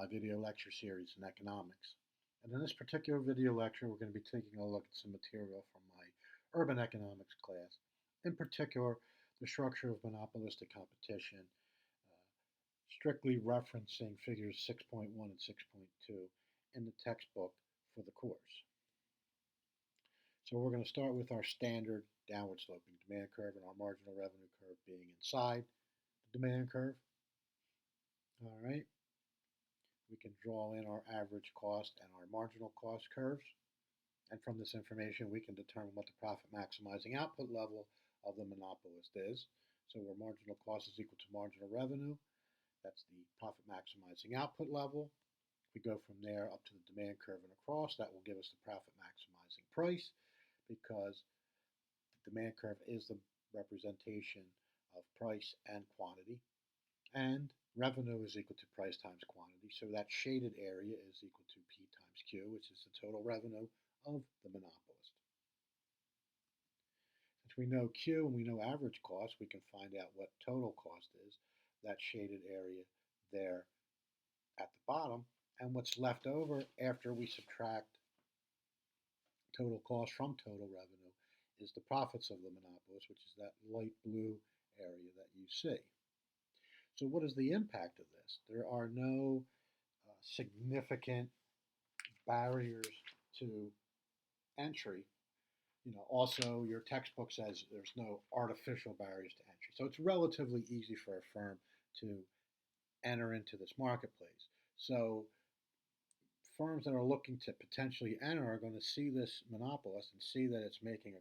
my video lecture series in economics. And in this particular video lecture, we're going to be taking a look at some material from my urban economics class, in particular, the structure of monopolistic competition, strictly referencing figures 6.1 and 6.2 in the textbook for the course. So we're going to start with our standard downward sloping demand curve and our marginal revenue curve being inside the demand curve. All right. We can draw in our average cost and our marginal cost curves. And from this information, we can determine what the profit maximizing output level of the monopolist is. So where marginal cost is equal to marginal revenue, that's the profit maximizing output level. If we go from there up to the demand curve and across, that will give us the profit maximizing price, because the demand curve is the representation of price and quantity. And revenue is equal to price times quantity, so that shaded area is equal to P times Q, which is the total revenue of the monopolist. Since we know Q and we know average cost, we can find out what total cost is, that shaded area there at the bottom, and what's left over after we subtract total cost from total revenue is the profits of the monopolist, which is that light blue area that you see. So what is the impact of this? There are no significant barriers to entry. Also your textbook says there's no artificial barriers to entry. So it's relatively easy for a firm to enter into this marketplace. So firms that are looking to potentially enter are going to see this monopolist and see that it's making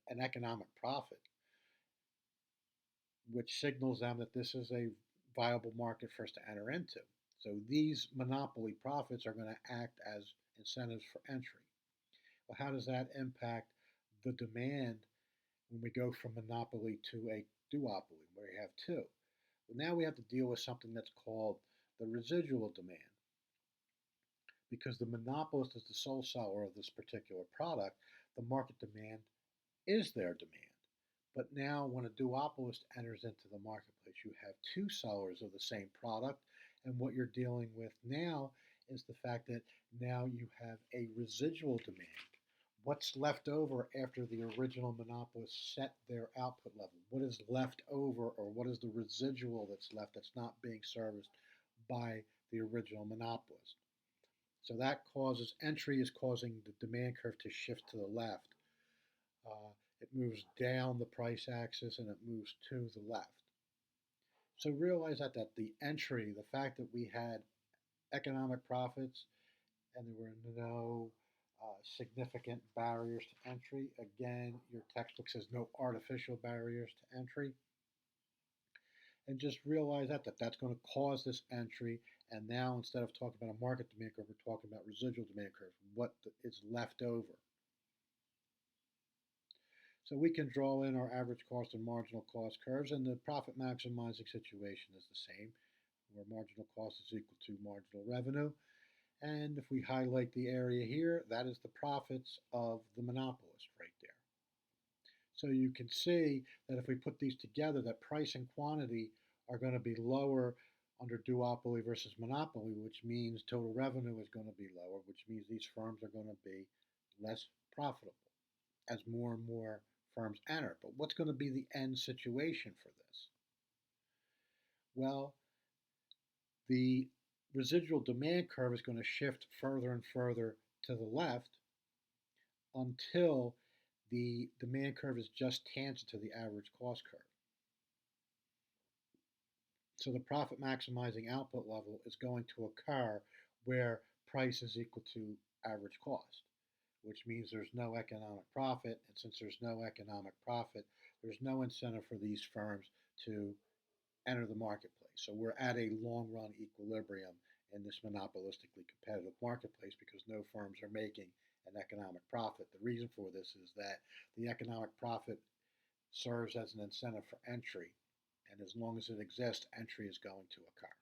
an economic profit, which signals them that this is a viable market for us to enter into. So these monopoly profits are going to act as incentives for entry. Well, how does that impact the demand when we go from monopoly to a duopoly, where you have two? Well, now we have to deal with something that's called the residual demand. Because the monopolist is the sole seller of this particular product, the market demand is their demand. But now when a duopolist enters into the marketplace, you have two sellers of the same product, and what you're dealing with now is the fact that now you have a residual demand. What's left over after the original monopolist set their output level? What is left over, or what is the residual that's left that's not being serviced by the original monopolist? So that causes entry is causing the demand curve to shift to the left. It moves down the price axis and it moves to the left. So realize that the entry, the fact that we had economic profits and there were no significant barriers to entry. Again, your textbook says no artificial barriers to entry. And just realize that that's going to cause this entry. And now instead of talking about a market demand curve, we're talking about residual demand curves, what is left over. So we can draw in our average cost and marginal cost curves, and the profit maximizing situation is the same, where marginal cost is equal to marginal revenue. And if we highlight the area here, that is the profits of the monopolist right there. So you can see that if we put these together, that price and quantity are going to be lower under duopoly versus monopoly, which means total revenue is going to be lower, which means these firms are going to be less profitable as more and more firms enter. But what's going to be the end situation for this? Well, the residual demand curve is going to shift further and further to the left until the demand curve is just tangent to the average cost curve. So the profit maximizing output level is going to occur where price is equal to average cost, which means there's no economic profit. And since there's no economic profit, there's no incentive for these firms to enter the marketplace. So we're at a long-run equilibrium in this monopolistically competitive marketplace because no firms are making an economic profit. The reason for this is that the economic profit serves as an incentive for entry, and as long as it exists, entry is going to occur.